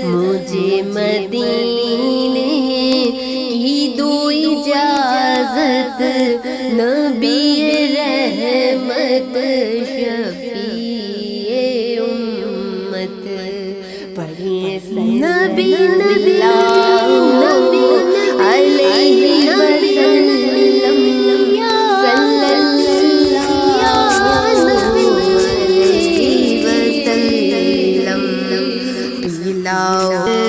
مجھے مدینے کی دو اجازت، نبی رحمت شفیع امت، پڑھیے نبی علیہ وسلم صلی اللہ علیہ وسلم،